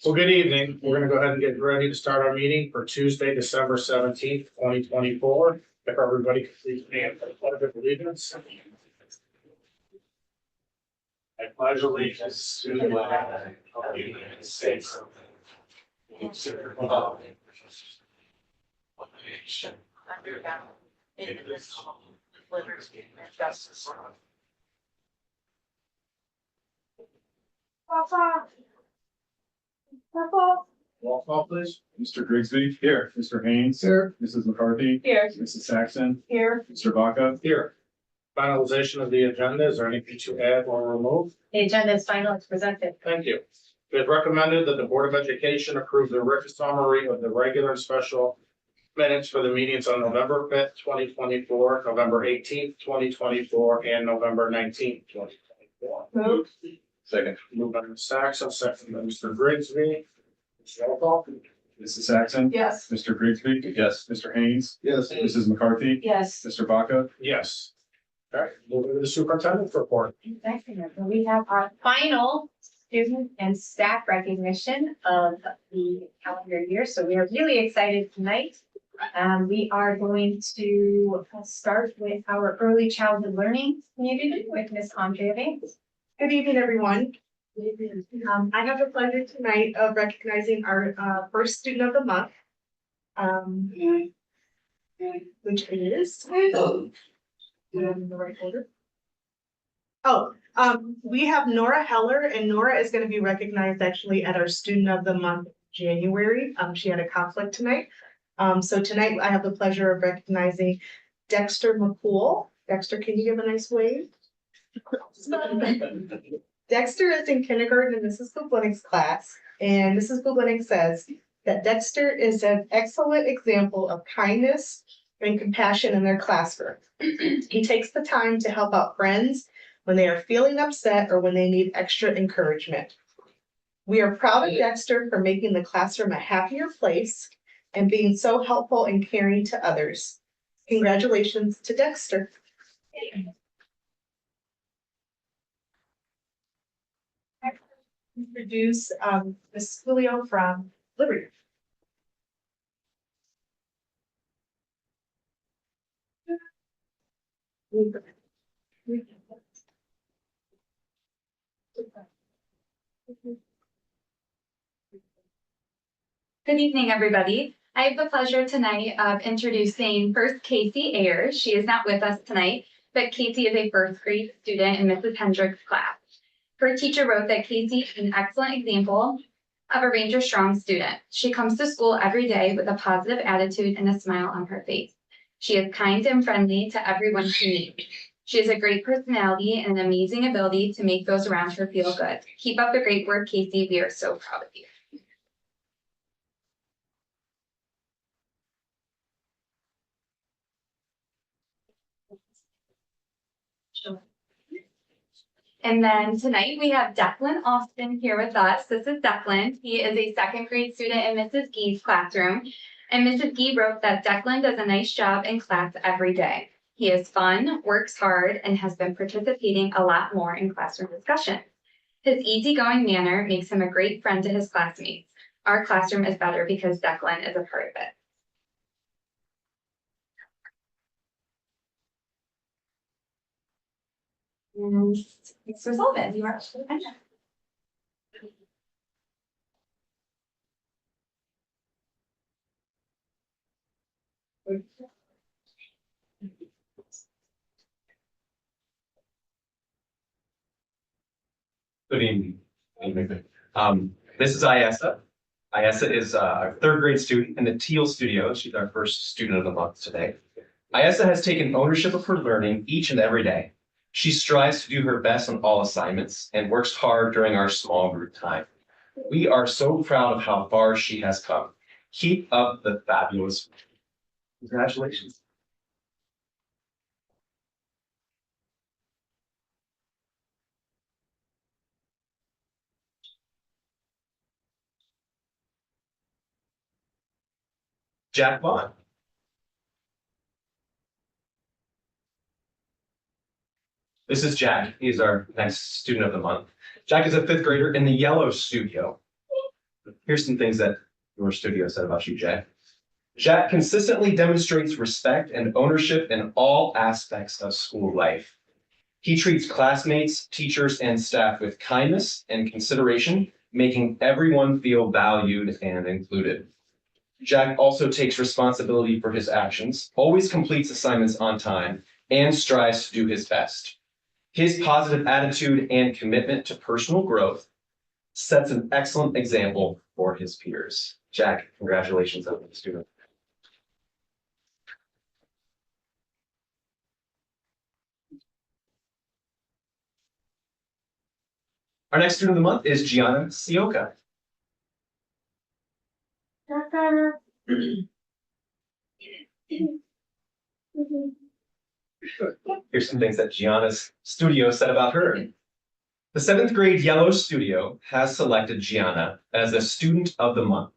Well, good evening. We're going to go ahead and get ready to start our meeting for Tuesday, December 17th, 2024. If everybody could please stand for the pledge of allegiance. I pledge allegiance to the flag of the United States and to the republic of the nation under God, indivisible, with liberty and justice for all. Roll call, please. Mr. Grigsby. Here. Mr. Haynes. Here. Mrs. McCarthy. Here. Mrs. Saxon. Here. Mr. Vaca. Here. Finalization of the agenda. Is there anything to add or remove? The agenda is final as presented. Thank you. It is recommended that the Board of Education approve the written summary of the regular and special minutes for the meetings on November 5th, 2024, November 18th, 2024, and November 19th, 2024. Move. Second. Moved by Ms. Saxon, second by Mr. Grigsby. Roll call. Mrs. Saxon. Yes. Mr. Grigsby. Yes. Mr. Haynes. Yes. Mrs. McCarthy. Yes. Mr. Vaca. Yes. All right, moving to the superintendent's report. We have our final student and staff recognition of the calendar year. So we are really excited tonight. We are going to start with our early childhood learning community with Miss Andrea Vance. Good evening, everyone. I have the pleasure tonight of recognizing our first student of the month. Which is in the right order. We have Nora Heller, and Nora is going to be recognized actually at our student of the month January. She had a conflict tonight. So tonight I have the pleasure of recognizing Dexter McCool. Dexter, can you give a nice wave? Dexter is in kindergarten in Mrs. Bublinnick's class, and Mrs. Bublinnick says that Dexter is an excellent example of kindness and compassion in their classroom. He takes the time to help out friends when they are feeling upset or when they need extra encouragement. We are proud of Dexter for making the classroom a happier place and being so helpful and caring to others. Congratulations to Dexter. Introduce Ms. Julio from Liberty. Good evening, everybody. I have the pleasure tonight of introducing first Casey Ayers. She is not with us tonight, but Casey is a first grade student in Mrs. Hendricks' class. Her teacher wrote that Casey is an excellent example of a Ranger Strong student. She comes to school every day with a positive attitude and a smile on her face. She is kind and friendly to everyone she meets. She has a great personality and an amazing ability to make those around her feel good. Keep up the great work, Casey. We are so proud of you. And then tonight we have Declan Austin here with us. This is Declan. He is a second grade student in Mrs. Gee's classroom. And Mrs. Gee wrote that Declan does a nice job in class every day. He is fun, works hard, and has been participating a lot more in classroom discussion. His easygoing manner makes him a great friend to his classmates. Our classroom is better because Declan is a part of it. And Mr. Sullivan, you are actually the Good evening. This is Ayessa. Ayessa is our third grade student in the Teal Studio. She's our first student of the month today. Ayessa has taken ownership of her learning each and every day. She strives to do her best on all assignments and works hard during our small group time. We are so proud of how far she has come. Keep up the fabulous work. Congratulations. Jack Vaughn. This is Jack. He's our next student of the month. Jack is a fifth grader in the yellow studio. Here's some things that your studio said about you, Jack. Jack consistently demonstrates respect and ownership in all aspects of school life. He treats classmates, teachers, and staff with kindness and consideration, making everyone feel valued and included. Jack also takes responsibility for his actions, always completes assignments on time, and strives to do his best. His positive attitude and commitment to personal growth sets an excellent example for his peers. Jack, congratulations on the student. Our next student of the month is Gianna Sioka. Here's some things that Gianna's studio said about her. The seventh grade Yellow Studio has selected Gianna as the student of the month.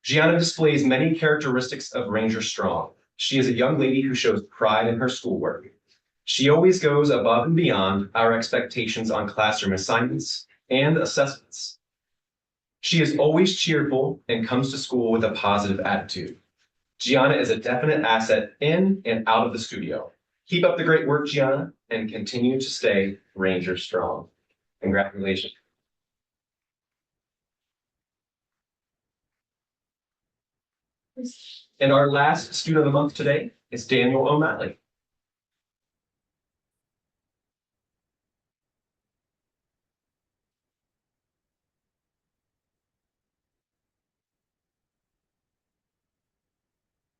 Gianna displays many characteristics of Ranger Strong. She is a young lady who shows pride in her schoolwork. She always goes above and beyond our expectations on classroom assignments and assessments. She is always cheerful and comes to school with a positive attitude. Gianna is a definite asset in and out of the studio. Keep up the great work, Gianna, and continue to stay Ranger Strong. Congratulations. And our last student of the month today is Daniel O'Malley.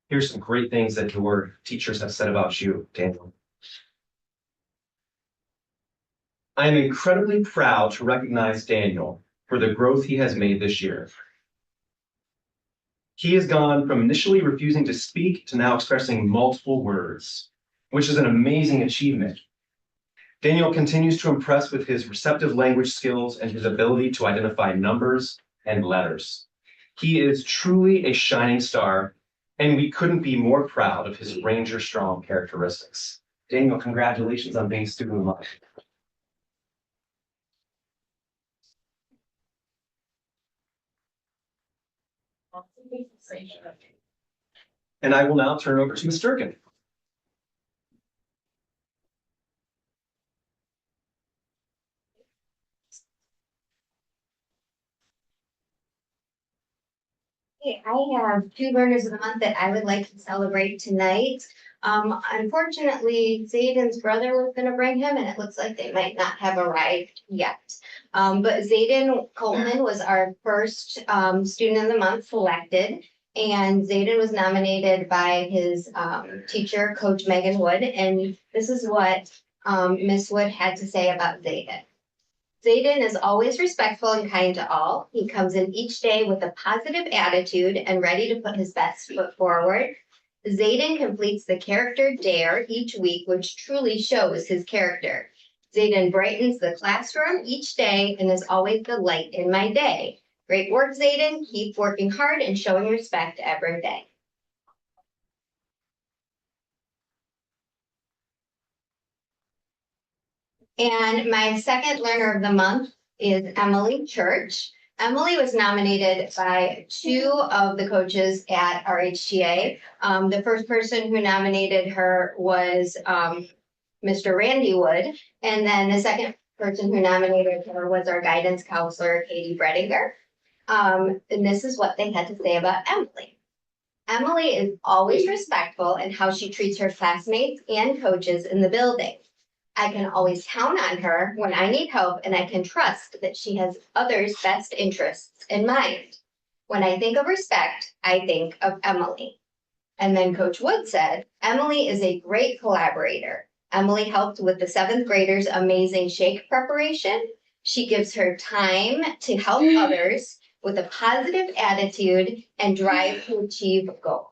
Here's some great things that your teachers have said about you, Daniel. I am incredibly proud to recognize Daniel for the growth he has made this year. He has gone from initially refusing to speak to now expressing multiple words, which is an amazing achievement. Daniel continues to impress with his receptive language skills and his ability to identify numbers and letters. He is truly a shining star, and we couldn't be more proud of his Ranger Strong characteristics. Daniel, congratulations on being student of the month. And I will now turn over to Ms. Durkin. Okay, I have two learners of the month that I would like to celebrate tonight. Unfortunately, Zayden's brother was gonna bring him and it looks like they might not have arrived yet. But Zayden Coleman was our first student of the month selected. And Zayden was nominated by his teacher, Coach Megan Wood, and this is what Miss Wood had to say about Zayden. Zayden is always respectful and kind to all. He comes in each day with a positive attitude and ready to put his best foot forward. Zayden completes the character dare each week, which truly shows his character. Zayden brightens the classroom each day and is always the light in my day. Great work, Zayden. Keep working hard and showing respect every day. And my second learner of the month is Emily Church. Emily was nominated by two of the coaches at RHTA. The first person who nominated her was Mr. Randy Wood, and then the second person who nominated her was our guidance counselor, Katie Bredinger. And this is what they had to say about Emily. Emily is always respectful in how she treats her classmates and coaches in the building. I can always count on her when I need help, and I can trust that she has others' best interests in mind. When I think of respect, I think of Emily. And then Coach Wood said, Emily is a great collaborator. Emily helped with the seventh graders' amazing shake preparation. She gives her time to help others with a positive attitude and drive to achieve goals.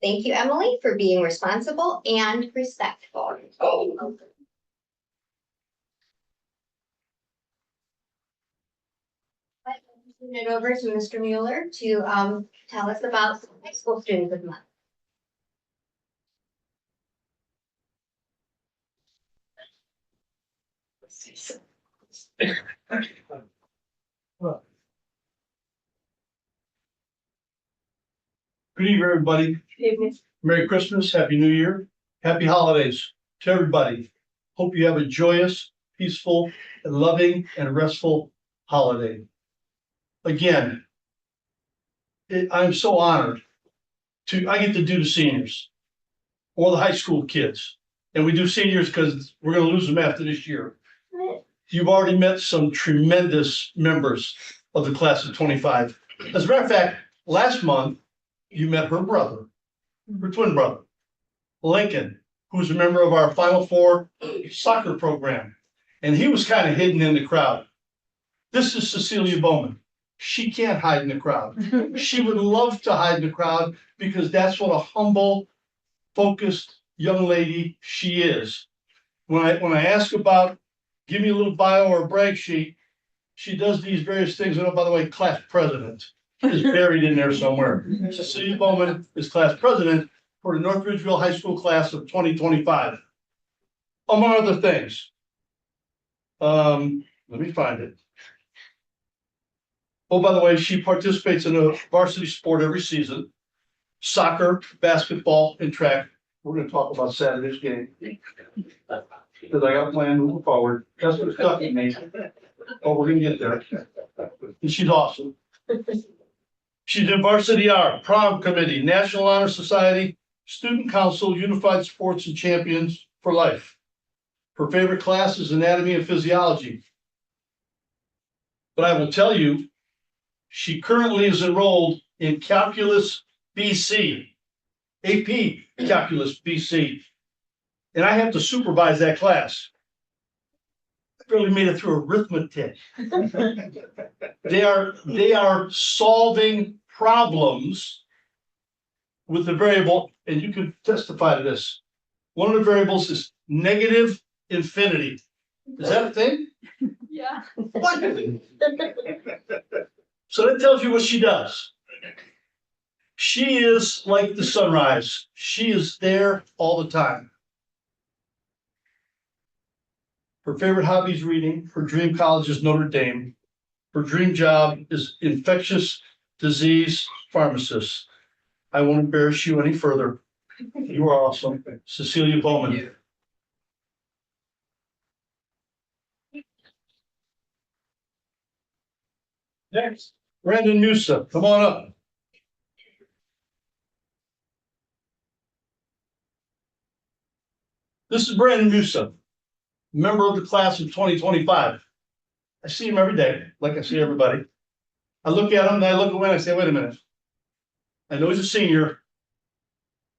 Thank you, Emily, for being responsible and respectful. Turn it over to Mr. Mueller to tell us about high school students of the month. Good evening, everybody. Merry Christmas, Happy New Year, Happy Holidays to everybody. Hope you have a joyous, peaceful, and loving and restful holiday. Again, I'm so honored I get to do the seniors or the high school kids. And we do seniors because we're going to lose them after this year. You've already met some tremendous members of the class of 25. As a matter of fact, last month, you met her brother, her twin brother, Lincoln, who's a member of our Final Four soccer program. And he was kind of hidden in the crowd. This is Cecilia Bowman. She can't hide in the crowd. She would love to hide in the crowd because that's what a humble, focused young lady she is. When I ask about, give me a little bio or a brag sheet, she does these various things. And oh, by the way, class president is buried in there somewhere. Cecilia Bowman is class president for the North Ridgeville High School class of 2025. Among other things. Let me find it. Oh, by the way, she participates in a varsity sport every season. Soccer, basketball, and track. We're gonna talk about Saturday's game. Because I got a plan moving forward. That's what it's talking me. Oh, we're gonna get there. And she's awesome. She's in varsity art, prom committee, National Honor Society, Student Council, Unified Sports and Champions for Life. Her favorite class is anatomy and physiology. But I will tell you, she currently is enrolled in Calculus BC, AP Calculus BC. And I have to supervise that class. I barely made it through arithmetic. They are solving problems with the variable, and you can testify to this. One of the variables is negative infinity. Is that a thing? Yeah. What? So that tells you what she does. She is like the sunrise. She is there all the time. Her favorite hobby is reading. Her dream college is Notre Dame. Her dream job is infectious disease pharmacist. I won't embarrass you any further. You are awesome. Cecilia Bowman. Next, Brandon Newsom, come on up. This is Brandon Newsom, member of the class of 2025. I see him every day, like I see everybody. I look at him and I look away and I say, wait a minute. I know he's a senior.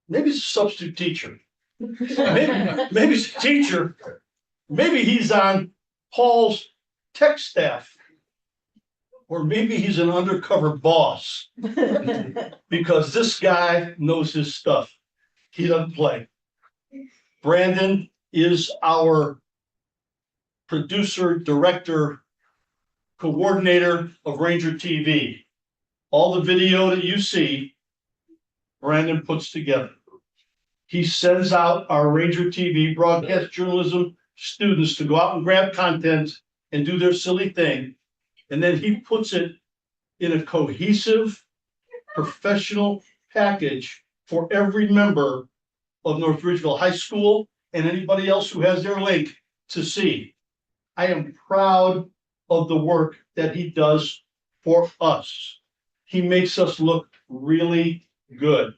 Maybe he's a substitute teacher. Maybe he's a teacher. Maybe he's on Paul's tech staff. Or maybe he's an undercover boss. Because this guy knows his stuff. He doesn't play. Brandon is our producer, director, coordinator of Ranger TV. All the video that you see, Brandon puts together. He sends out our Ranger TV broadcast journalism students to go out and grab content and do their silly thing. And then he puts it in a cohesive, professional package for every member of North Ridgeville High School and anybody else who has their link to see. I am proud of the work that he does for us. He makes us look really good.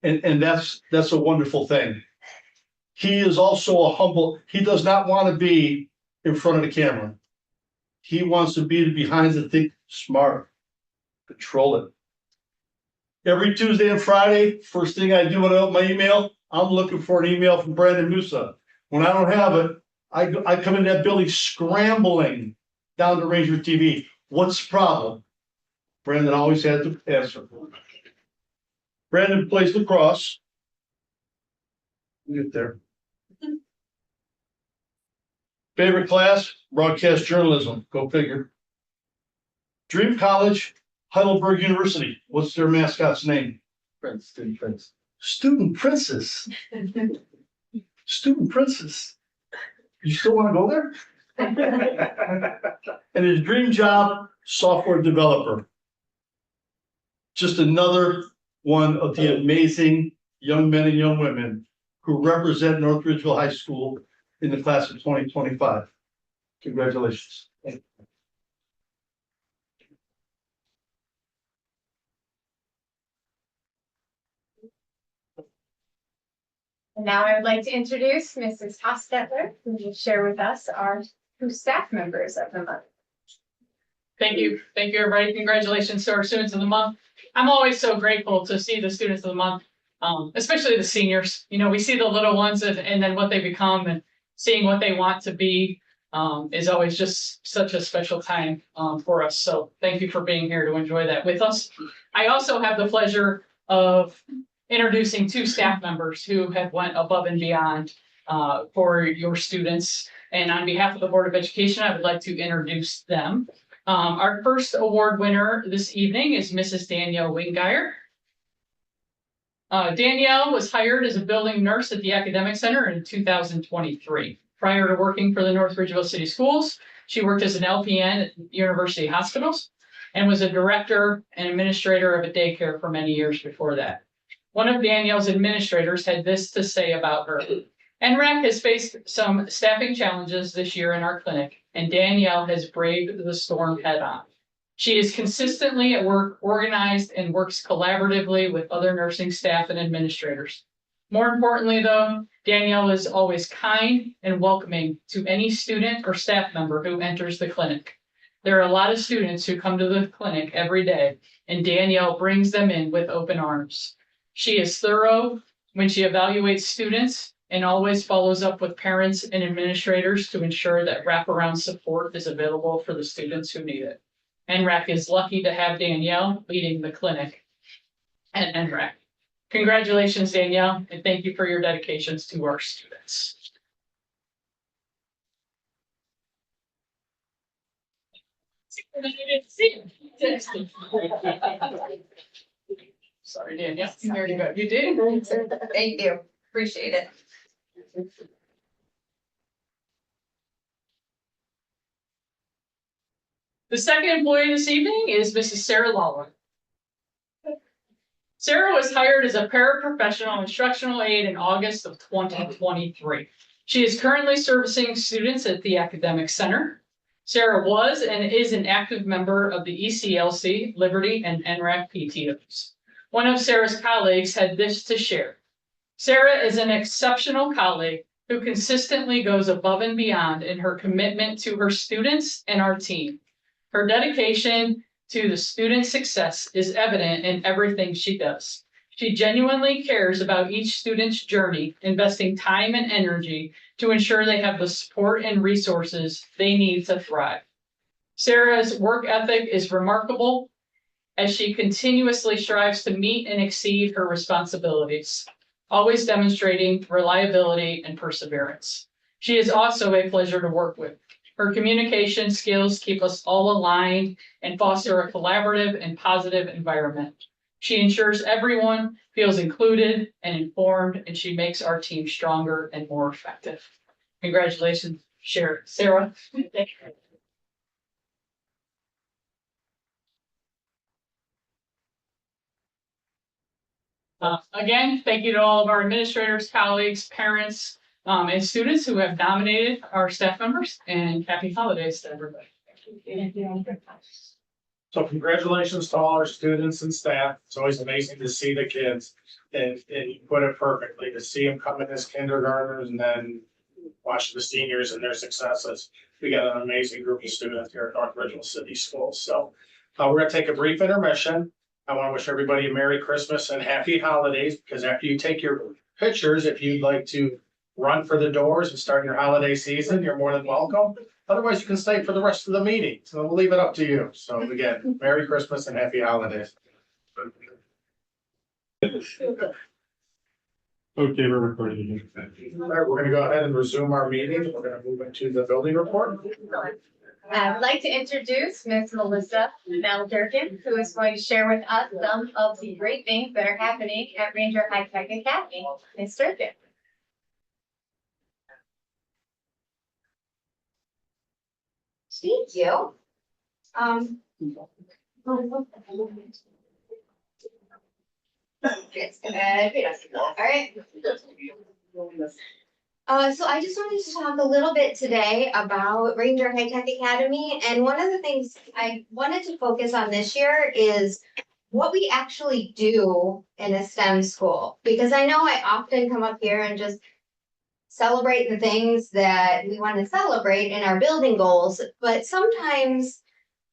And that's a wonderful thing. He is also a humble, he does not want to be in front of the camera. He wants to be behind the thing, smart, control it. Every Tuesday and Friday, first thing I do when I open my email, I'm looking for an email from Brandon Newsom. When I don't have it, I come in that building scrambling down to Ranger TV. What's the problem? Brandon always had the answer. Brandon plays lacrosse. Get there. Favorite class, broadcast journalism. Go figure. Dream college, Heidelberg University. What's their mascot's name? Prince, student prince. Student princess. Student princess. You still wanna go there? And his dream job, software developer. Just another one of the amazing young men and young women who represent North Ridgeville High School in the class of 2025. Congratulations. And now I would like to introduce Mrs. Hostetler, who will share with us our two staff members of the month. Thank you, everybody. Congratulations to our students of the month. I'm always so grateful to see the students of the month, especially the seniors. You know, we see the little ones and then what they become, and seeing what they want to be is always just such a special time for us. So thank you for being here to enjoy that with us. I also have the pleasure of introducing two staff members who have went above and beyond for your students. And on behalf of the Board of Education, I would like to introduce them. Our first award winner this evening is Mrs. Danielle Wingeier. Danielle was hired as a building nurse at the Academic Center in 2023. Prior to working for the North Ridgeville City Schools, she worked as an LPN at University Hospitals and was a director and administrator of a daycare for many years before that. One of Danielle's administrators had this to say about her. NRAC has faced some staffing challenges this year in our clinic, and Danielle has braved the storm head on. She is consistently at work, organized, and works collaboratively with other nursing staff and administrators. More importantly, though, Danielle is always kind and welcoming to any student or staff member who enters the clinic. There are a lot of students who come to the clinic every day, and Danielle brings them in with open arms. She is thorough when she evaluates students and always follows up with parents and administrators to ensure that wraparound support is available for the students who need it. NRAC is lucky to have Danielle leading the clinic at NRAC. Congratulations, Danielle, and thank you for your dedications to our students. Sorry, Danielle. There you go. You did. Thank you. Appreciate it. The second employee this evening is Mrs. Sarah Lawler. Sarah was hired as a paraprofessional instructional aide in August of 2023. She is currently servicing students at the Academic Center. Sarah was and is an active member of the ECLC, Liberty, and NRAC PTOs. One of Sarah's colleagues had this to share. Sarah is an exceptional colleague who consistently goes above and beyond in her commitment to her students and our team. Her dedication to the student success is evident in everything she does. She genuinely cares about each student's journey, investing time and energy to ensure they have the support and resources they need to thrive. Sarah's work ethic is remarkable as she continuously strives to meet and exceed her responsibilities, always demonstrating reliability and perseverance. She is also a pleasure to work with. Her communication skills keep us all aligned and foster a collaborative and positive environment. She ensures everyone feels included and informed, and she makes our team stronger and more effective. Congratulations, Sarah. Thank you. Again, thank you to all of our administrators, colleagues, parents, and students who have nominated our staff members, and happy holidays to everybody. So congratulations to all our students and staff. It's always amazing to see the kids, and you put it perfectly, to see them come in as kindergartners and then watch the seniors and their successes. We got an amazing group of students here at North Ridgeville City Schools. So we're gonna take a brief intermission. I want to wish everybody a Merry Christmas and Happy Holidays, because after you take your pictures, if you'd like to run for the doors and start your holiday season, you're more than welcome. Otherwise, you can stay for the rest of the meeting. So we'll leave it up to you. So again, Merry Christmas and Happy Holidays. Okay, we're recording. All right, we're gonna go ahead and resume our meeting. We're gonna move into the building report. I would like to introduce Ms. Melissa Bell Durkin, who is going to share with us some of the great things that are happening at Ranger High Tech Academy. Ms. Durkin. Thank you. It's good. All right. So I just wanted to talk a little bit today about Ranger High Tech Academy. And one of the things I wanted to focus on this year is what we actually do in a STEM school. Because I know I often come up here and just celebrate the things that we want to celebrate in our building goals, but sometimes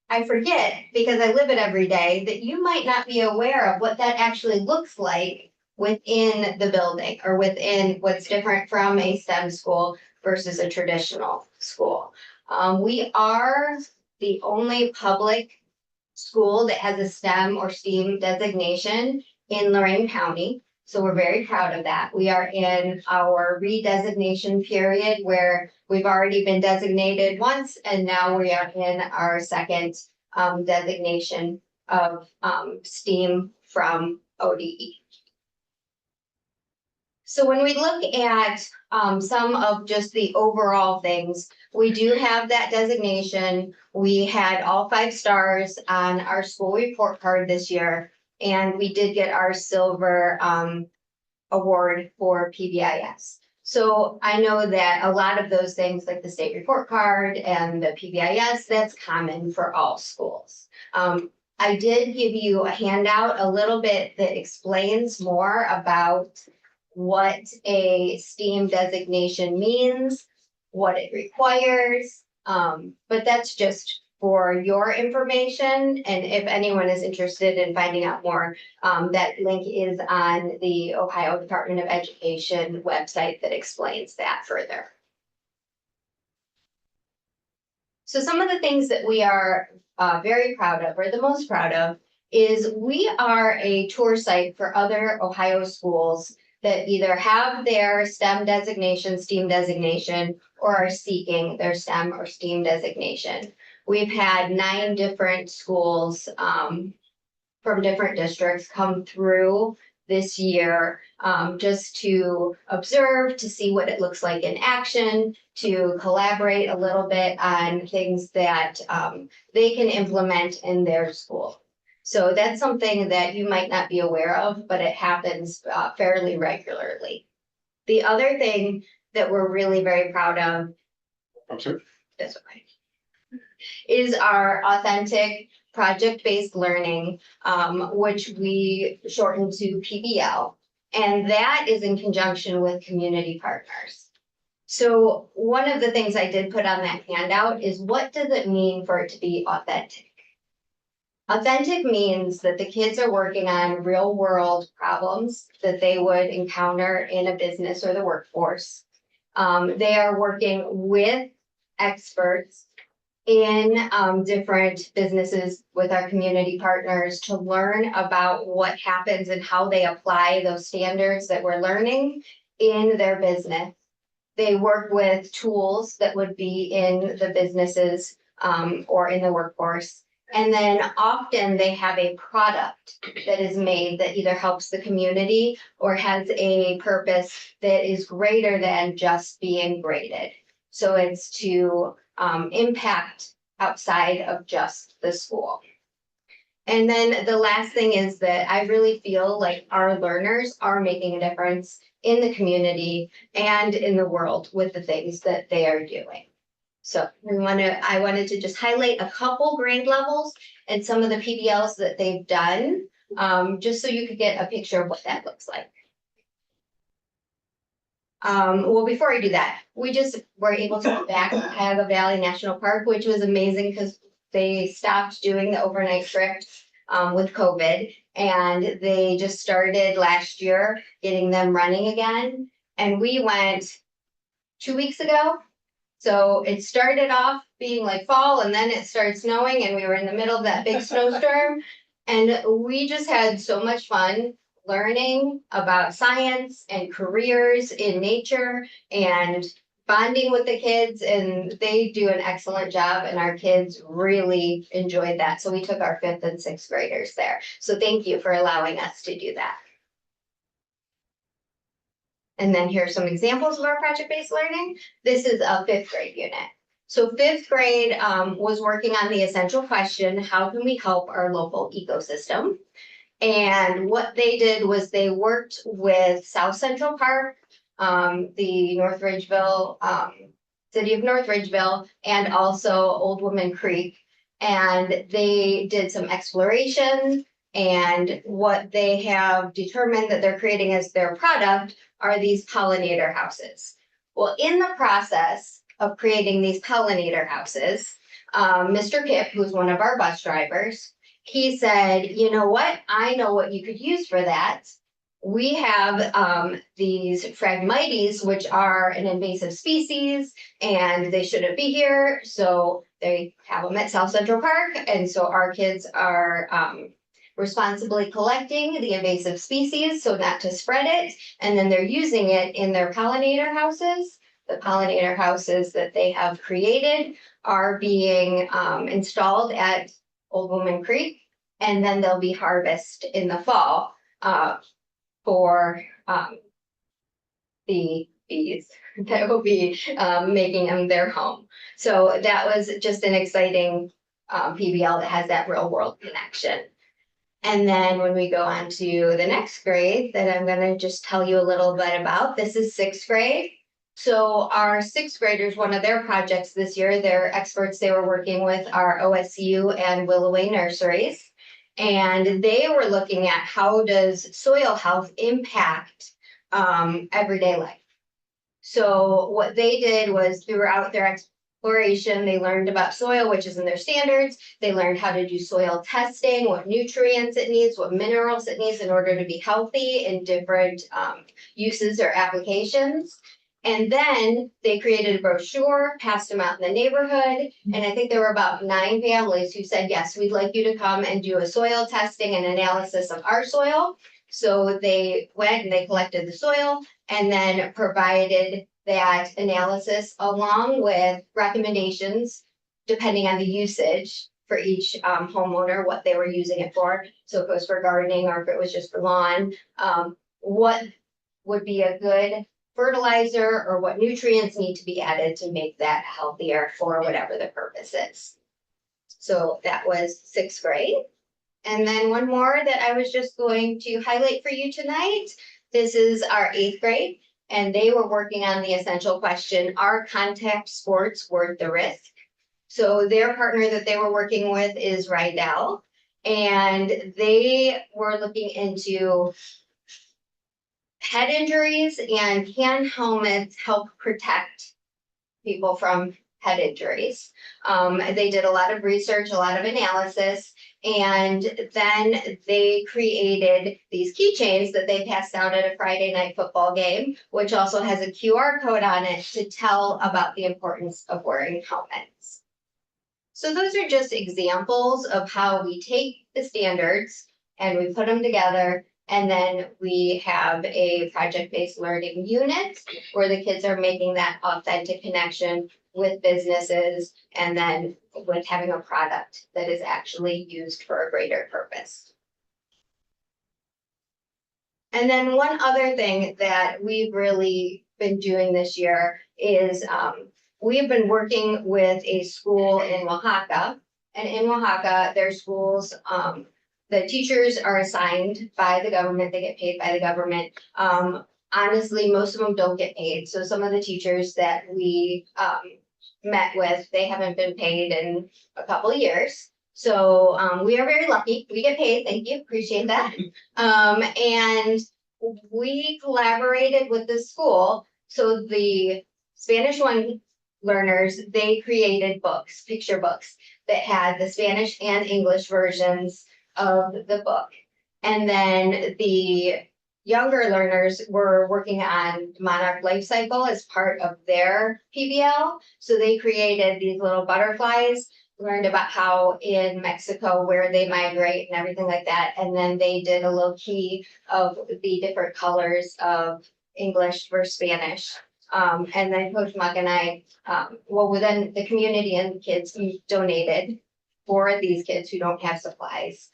I forget, because I live it every day, that you might not be aware of what that actually looks like within the building or within what's different from a STEM school versus a traditional school. We are the only public school that has a STEM or STEAM designation in Lorraine County. So we're very proud of that. We are in our redesignation period where we've already been designated once, and now we are in our second designation of STEAM from ODE. So when we look at some of just the overall things, we do have that designation. We had all 5 stars on our school report card this year, and we did get our silver award for PBIS. So I know that a lot of those things like the state report card and the PBIS, that's common for all schools. I did give you a handout a little bit that explains more about what a STEAM designation means, what it requires, but that's just for your information. And if anyone is interested in finding out more, that link is on the Ohio Department of Education website that explains that further. So some of the things that we are very proud of, or the most proud of, is we are a tour site for other Ohio schools that either have their STEM designation, STEAM designation, or are seeking their STEM or STEAM designation. We've had 9 different schools from different districts come through this year just to observe, to see what it looks like in action, to collaborate a little bit on things that they can implement in their school. So that's something that you might not be aware of, but it happens fairly regularly. The other thing that we're really very proud of, I'm sorry. that's okay, is our authentic project-based learning, which we shorten to PBL. And that is in conjunction with community partners. So one of the things I did put on that handout is, what does it mean for it to be authentic? Authentic means that the kids are working on real world problems that they would encounter in a business or the workforce. They are working with experts in different businesses with our community partners to learn about what happens and how they apply those standards that we're learning in their business. They work with tools that would be in the businesses or in the workforce. And then often they have a product that is made that either helps the community or has a purpose that is greater than just being graded. So it's to impact outside of just the school. And then the last thing is that I really feel like our learners are making a difference in the community and in the world with the things that they are doing. So I wanted to just highlight a couple grade levels and some of the PBLs that they've done, just so you could get a picture of what that looks like. Well, before I do that, we just were able to go back to Cuyahoga Valley National Park, which was amazing because they stopped doing the overnight trip with COVID, and they just started last year getting them running again. And we went 2 weeks ago. So it started off being like fall, and then it started snowing, and we were in the middle of that big snowstorm. And we just had so much fun learning about science and careers in nature and bonding with the kids, and they do an excellent job, and our kids really enjoyed that. So we took our 5th and 6th graders there. So thank you for allowing us to do that. And then here's some examples of our project-based learning. This is a 5th grade unit. So fifth grade was working on the essential question, how can we help our local ecosystem? And what they did was they worked with South Central Park, the North Ridgeville, city of North Ridgeville, and also Old Woman Creek. And they did some exploration, and what they have determined that they're creating as their product are these pollinator houses. Well, in the process of creating these pollinator houses, Mr. Kip, who's one of our bus drivers, he said, you know what? I know what you could use for that. We have these Phragmites, which are an invasive species, and they shouldn't be here. So they have them at South Central Park. And so our kids are responsibly collecting the invasive species, so not to spread it. And then they're using it in their pollinator houses. The pollinator houses that they have created are being installed at Old Woman Creek, and then they'll be harvested in the fall for the bees that will be making them their home. So that was just an exciting PBL that has that real world connection. And then when we go on to the next grade that I'm gonna just tell you a little bit about, this is sixth grade. So our sixth graders, one of their projects this year, their experts they were working with are OSU and Willoway Nurseries. And they were looking at how does soil health impact everyday life. So what they did was throughout their exploration, they learned about soil, which is in their standards. They learned how to do soil testing, what nutrients it needs, what minerals it needs in order to be healthy in different uses or applications. And then they created a brochure, passed them out in the neighborhood. And I think there were about 9 families who said, yes, we'd like you to come and do a soil testing and analysis of our soil. So they went and they collected the soil and then provided that analysis along with recommendations, depending on the usage for each homeowner, what they were using it for. So if it was for gardening or if it was just for lawn, what would be a good fertilizer or what nutrients need to be added to make that healthier for whatever the purpose is. So that was sixth grade. And then one more that I was just going to highlight for you tonight. This is our eighth grade, and they were working on the essential question, are contact sports worth the risk? So their partner that they were working with is Rydell, and they were looking into head injuries and can helmets help protect people from head injuries. They did a lot of research, a lot of analysis, and then they created these keychains that they passed out at a Friday night football game, which also has a QR code on it to tell about the importance of wearing helmets. So those are just examples of how we take the standards and we put them together. And then we have a project-based learning unit where the kids are making that authentic connection with businesses and then with having a product that is actually used for a greater purpose. And then one other thing that we've really been doing this year is we've been working with a school in Oaxaca. And in Oaxaca, their schools, the teachers are assigned by the government, they get paid by the government. Honestly, most of them don't get paid. So some of the teachers that we met with, they haven't been paid in a couple of years. So we are very lucky. We get paid. Thank you. Appreciate that. And we collaborated with the school. So the Spanish 1 learners, they created books, picture books that had the Spanish and English versions of the book. And then the younger learners were working on monarch life cycle as part of their PBL. So they created these little butterflies, learned about how in Mexico where they migrate and everything like that. And then they did a little key of the different colors of English versus Spanish. And then Coach Muck and I, within the community and kids, we donated for these kids who don't have supplies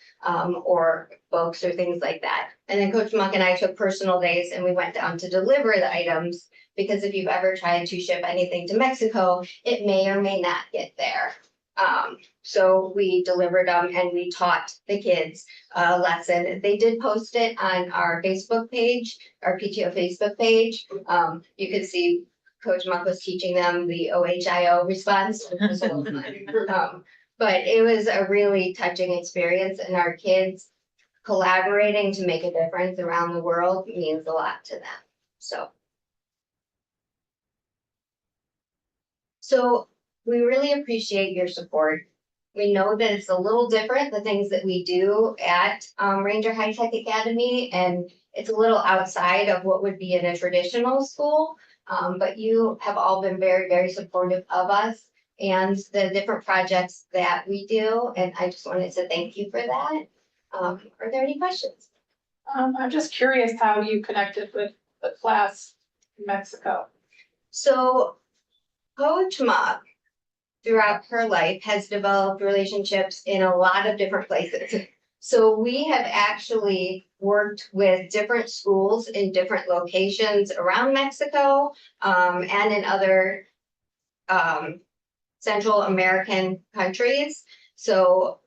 or books or things like that. And then Coach Muck and I took personal days and we went down to deliver the items because if you've ever tried to ship anything to Mexico, it may or may not get there. So we delivered them and we taught the kids a lesson. They did post it on our Facebook page, our PTO Facebook page. You could see Coach Monk was teaching them the OHIO response. Which was a little fun. But it was a really touching experience, and our kids collaborating to make a difference around the world means a lot to them. So we really appreciate your support. We know that it's a little different, the things that we do at Ranger High Tech Academy, and it's a little outside of what would be in a traditional school. But you have all been very, very supportive of us and the different projects that we do, and I just wanted to thank you for that. Are there any questions? I'm just curious how you connected with the class in Mexico. So Coach Mock, throughout her life, has developed relationships in a lot of different places. So we have actually worked with different schools in different locations around Mexico, and in other Central American countries. So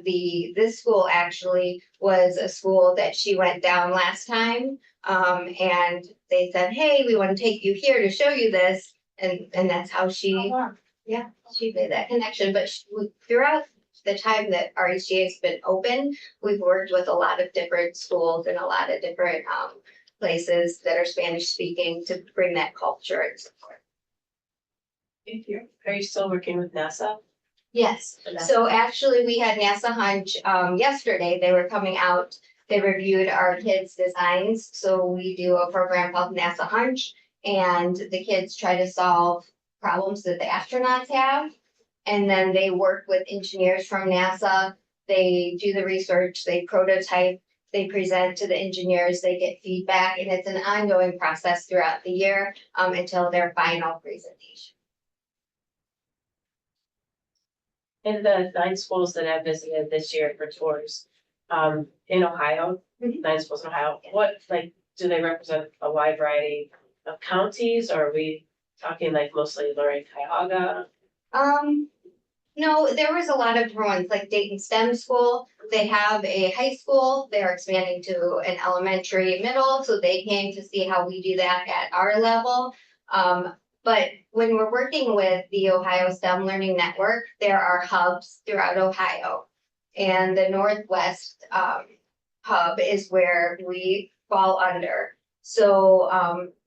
this school actually was a school that she went down last time. And they said, hey, we want to take you here to show you this. And that's how she made that connection. But throughout the time that RHTA has been open, we've worked with a lot of different schools and a lot of different places that are Spanish speaking to bring that culture and support. Thank you. Are you still working with NASA? Yes, so actually we had NASA Hunch yesterday. They were coming out, they reviewed our kids' designs. So we do a program called NASA Hunch, and the kids try to solve problems that the astronauts have. And then they work with engineers from NASA. They do the research, they prototype, they present to the engineers, they get feedback, and it's an ongoing process throughout the year until their final presentation. In the 9 schools that I've visited this year for tours, in Ohio, 9 schools in Ohio, do they represent a wide variety of counties, or are we talking like mostly Lorraine, Cuyahoga? No, there was a lot of different ones, like Dayton STEM School. They have a high school. They're expanding to an elementary middle, so they came to see how we do that at our level. But when we're working with the Ohio STEM Learning Network, there are hubs throughout Ohio. And the Northwest hub is where we fall under. So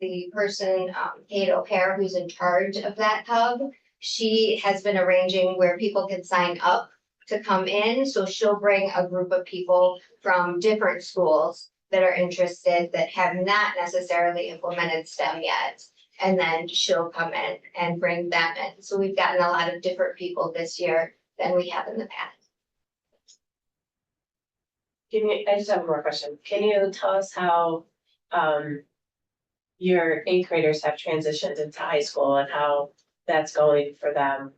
the person, Kate O'Hare, who's in charge of that hub, she has been arranging where people can sign up to come in. So she'll bring a group of people from different schools that are interested that have not necessarily implemented STEM yet. And then she'll come in and bring them in. So we've gotten a lot of different people this year than we have in the past. I just have one more question. Can you tell us how your 8th graders have transitioned into high school and how that's going for them?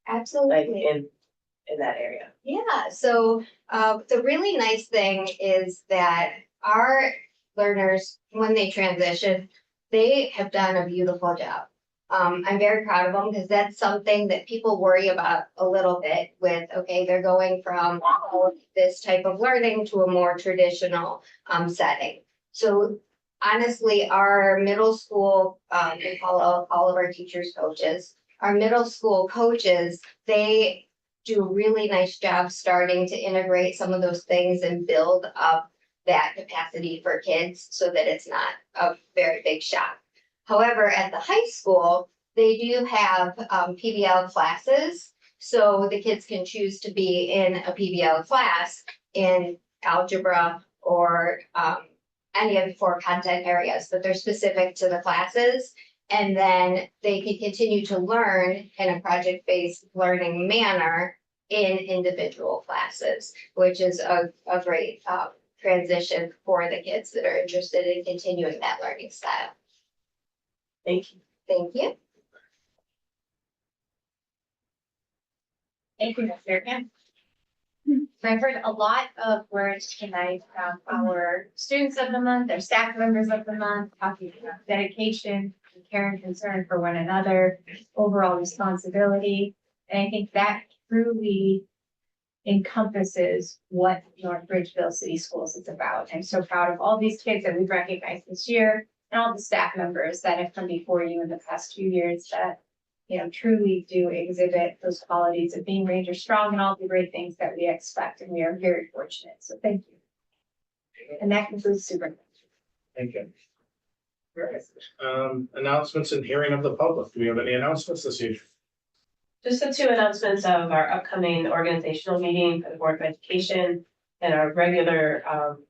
Absolutely. Like in that area? Yeah, so the really nice thing is that our learners, when they transition, they have done a beautiful job. I'm very proud of them because that's something that people worry about a little bit with, okay, they're going from this type of learning to a more traditional setting. So honestly, our middle school, we call all of our teachers coaches. Our middle school coaches, they do a really nice job starting to integrate some of those things and build up that capacity for kids so that it's not a very big shock. However, at the high school, they do have PBL classes. So the kids can choose to be in a PBL class in algebra or any of the 4 content areas, but they're specific to the classes. And then they can continue to learn in a project-based learning manner in individual classes, which is a great transition for the kids that are interested in continuing that learning style. Thank you. Thank you. Thank you, Ms. Faircamp. So I've heard a lot of words tonight from our students of the month, our staff members of the month, talking about dedication, care and concern for one another, overall responsibility. And I think that truly encompasses what North Bridgeville City Schools is about. I'm so proud of all these kids that we've recognized this year and all the staff members that have come before you in the past few years that, you know, truly do exhibit those qualities of being Ranger strong and all the great things that we expect. And we are very fortunate. So thank you. And that concludes superintendent. Thank you. Announcements and hearing of the public. Do we have any announcements this evening? Just the two announcements of our upcoming organizational meeting for the Board of Education and our regular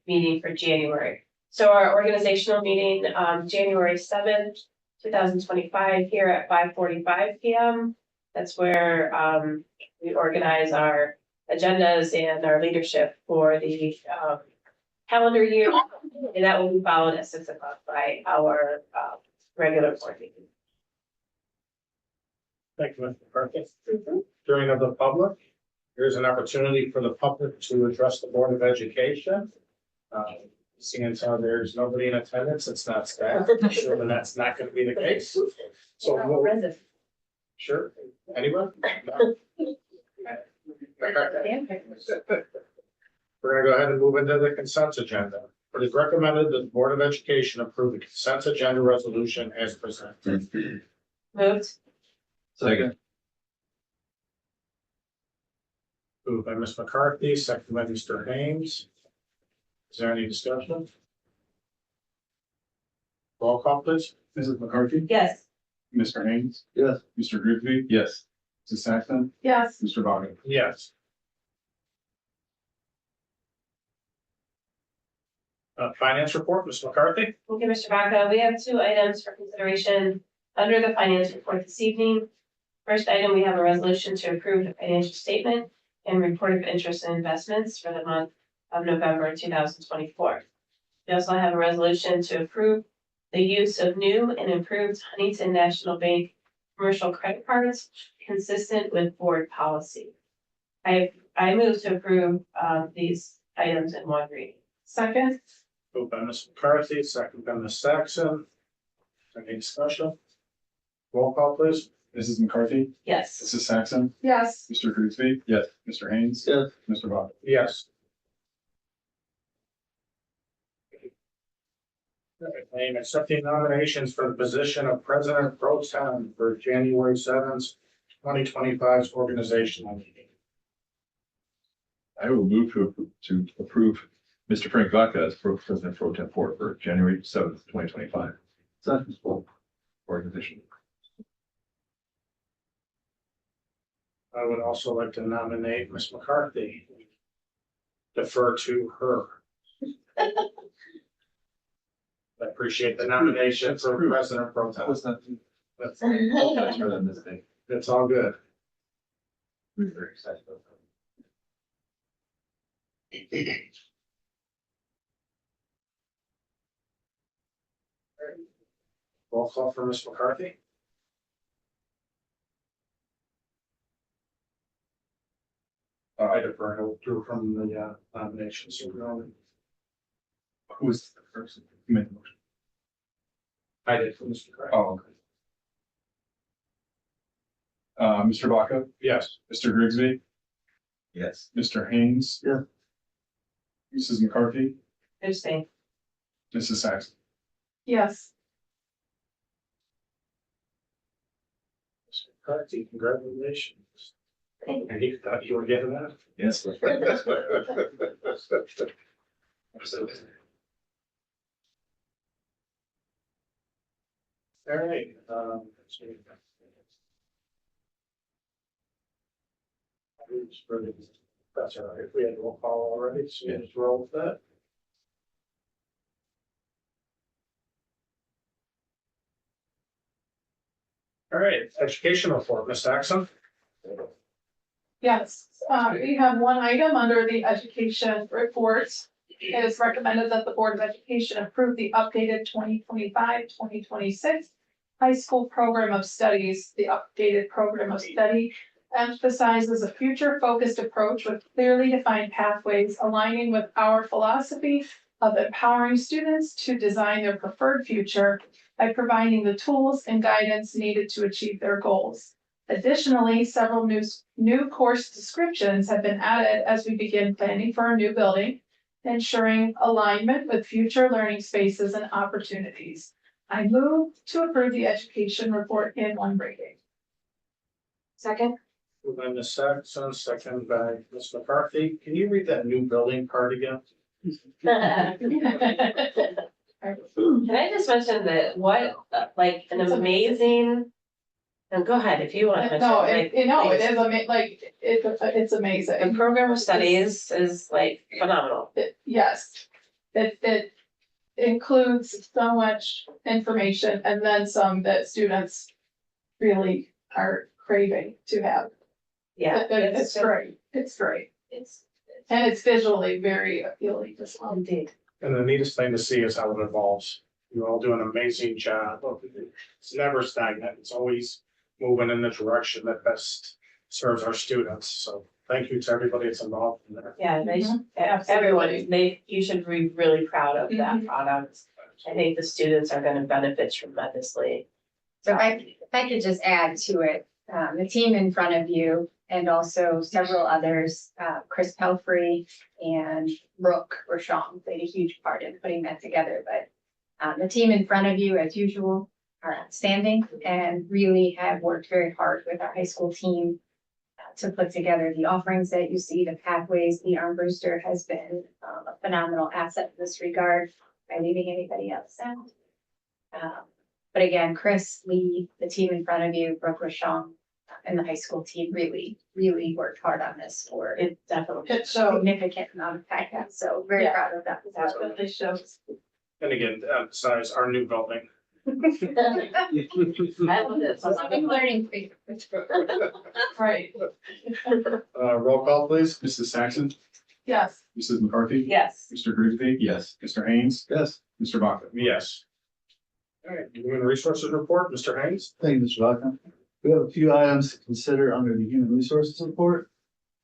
meeting for January. So our organizational meeting, January 7th, 2025, here at 5:45 p.m. That's where we organize our agendas and our leadership for the calendar year. And that will be followed at 6 o'clock by our regular board meeting. Thank you, Ms. McCarthy. During of the public, here's an opportunity for the public to address the Board of Education. Seeing as how there's nobody in attendance, it's not staff, I'm sure that that's not going to be the case. So sure, anyone? No? We're gonna go ahead and move into the consent agenda. It is recommended that the Board of Education approve the consent agenda resolution as presented. Moved. Second. Moved by Ms. McCarthy, second by Mr. Haynes. Is there any discussion? Roll call, please. Mrs. McCarthy? Yes. Mr. Haynes? Yes. Mr. Grigsby? Yes. Mrs. Saxon? Yes. Mr. Vago? Yes. Finance report, Ms. McCarthy? Thank you, Mr. Vaca. We have two items for consideration under the finance report this evening. First item, we have a resolution to approve the financial statement and report of interest and investments for the month of November 2024. We also have a resolution to approve the use of new and improved Huntington National Bank commercial credit cards consistent with board policy. I move to approve these items in one reading. Second. Moved by Ms. McCarthy, second by Ms. Saxon. Any discussion? Roll call, please. Mrs. McCarthy? Yes. Mrs. Saxon? Yes. Mr. Grigsby? Yes. Mr. Haynes? Yes. Mr. Vago? Yes. I am accepting nominations for the position of President Pro Tem for January 7th, 2025's organizational meeting. I will move to approve Mr. Frank Vaca as President Pro Tempore for January 7th, 2025. Second. Organization. I would also like to nominate Ms. McCarthy. Defer to her. I appreciate the nomination for President Pro Tem. That's it's all good. We're very excited about that. Roll call for Ms. McCarthy. I defer to from the nominations. Who was the person who made the motion? I did for Mr. McCarthy. Oh, okay. Mr. Vaca? Yes. Mr. Grigsby? Yes. Mr. Haynes? Yeah. Mrs. McCarthy? Abstain. Mrs. Saxon? Yes. Mr. McCarthy, congratulations. And you thought you were getting that? Yes. All right, that's all right. We had a roll call already, so we just roll with that. All right, education report, Ms. Saxon. Yes, we have one item under the education report. It is recommended that the Board of Education approve the updated 2025-2026 high school program of studies. The updated program of study emphasizes a future-focused approach with clearly defined pathways aligning with our philosophy of empowering students to design their preferred future by providing the tools and guidance needed to achieve their goals. Additionally, several new course descriptions have been added as we begin planning for our new building, ensuring alignment with future learning spaces and opportunities. I move to approve the education report in one reading. Second. Moved by Ms. Saxon, second by Ms. McCarthy. Can you read that new building part again? Can I just mention that like an amazing, and go ahead if you want. to No, mention, it please. is it's amazing. The program of studies is like phenomenal. Yes, it includes so much information and then some that students really are craving to have. Yeah. It's great, it's great. And it's visually very appealing as well. Indeed. And the neatest thing to see is how it evolves. You all do an amazing job. It's never stagnant. It's always moving in the direction that best serves our students. So thank you to everybody that's involved in there. Yeah, Absolutely. everyone, you should be really proud of that Mhm. product. I think the students are gonna benefit tremendously. So if I could just add to it, the team in front of you and also several others, Chris Pelfrey and Brooke Rochon played a huge part in putting that together, but the team in front of you, as usual, are outstanding and really have worked very hard with our high school team to put together the offerings that you see, the pathways. The Arm Brewster has been a phenomenal asset in this regard by leaving anybody else out. But again, Chris, Lee, the team in front of you, Brooke Rochon, and the high school team really worked hard on this for a It definitely. It shows, significant amount of time. So very Yeah. proud of that. definitely shows. And again, to emphasize our new building. I love this. I'm learning for you. Right, Roll call, please. Mrs. Saxon, yes. Mrs. McCarthy. Yes. Mr. Grigsby. Yes. Mr. Haynes. Yes. Mr. Vaca. Yes. All right, human resources report, Mr. Haynes. Thank you, Mr. Vaca. We have a few items to consider under the human resources report.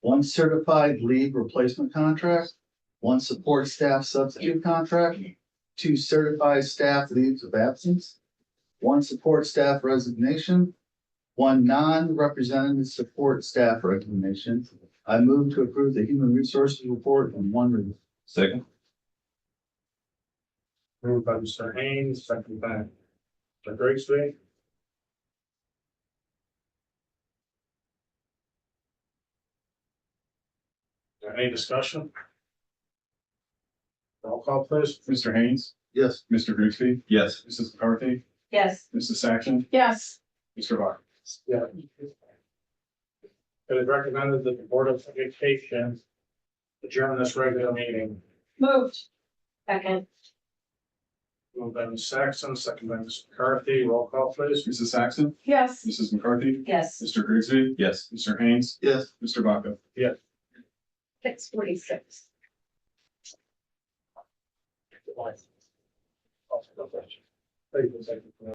One certified leave replacement contract, one support staff substitute contract, two certified staff leaves of absence, one support staff resignation, one non-representative support staff resignation. I move to approve the human resources report in one reading. Second. Moved by Mr. Haynes, second by Mr. Grigsby. Any discussion? Roll call, please. Mr. Haynes, Yes. Mr. Grigsby, Yes. Mrs. McCarthy, Yes. Mrs. Saxon, Yes, Mr. Vaca. Yeah. It is recommended that the Board of Education adjourn this regular meeting. moved, Second. Moved by Ms. Saxon, second by Ms. McCarthy. Roll call, please. Mrs. Saxon, yes. Mrs. McCarthy, Yes. Mr. Grigsby, Yes. Mr. Haynes, Yes. Mr. Vaca. 6:46. Thank you.